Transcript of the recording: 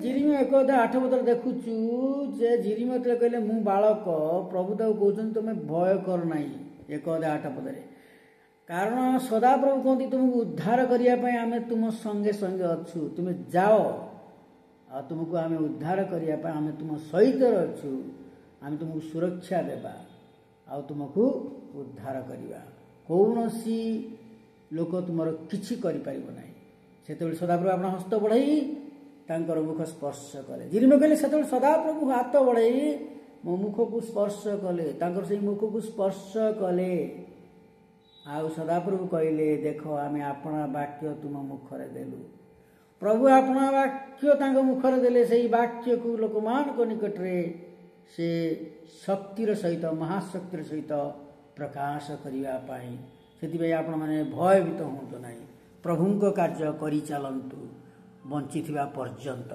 जिरिम 1:8 देखुचु जे जिरिम कहले मु बालक प्रभु ताऊ कहते तुम भय कर ना 1:8 कारण सदाप्रभु कहते तुमको उद्धार करने आम तुम संगे संगे अच्छु तुम जाओ आ तुमको आम उद्धार करने आम तुम सहित अच्छु आम तुमको सुरक्षा देवा आ तुमको उद्धार करवा कौन सी लोक तुमर किछि करि परिबो नाही सेते सदाप्रभु अपना हस्त बढ़ाई तांकर मुख स्पर्श कले जिरिम कहले सेते सदाप्रभु हाथ बढ़ाई मो मुख को स्पर्श कले तांकर से मुख को स्पर्श कले आउ सदाप्रभु कहले देख आमे अपना वाक्य तुम मुखरे देलु प्रभु अपना वाक्य तांको मुखरे देले सेही वाक्य को लोकमान को निकट रे से शक्तिर सहित महाशक्तिर सहित प्रकाश करिया पाई सेति आपण माने भयभीत होंतु नाही प्रभुंक कार्य करि चलंतु बंचिथिबा पर्यंत।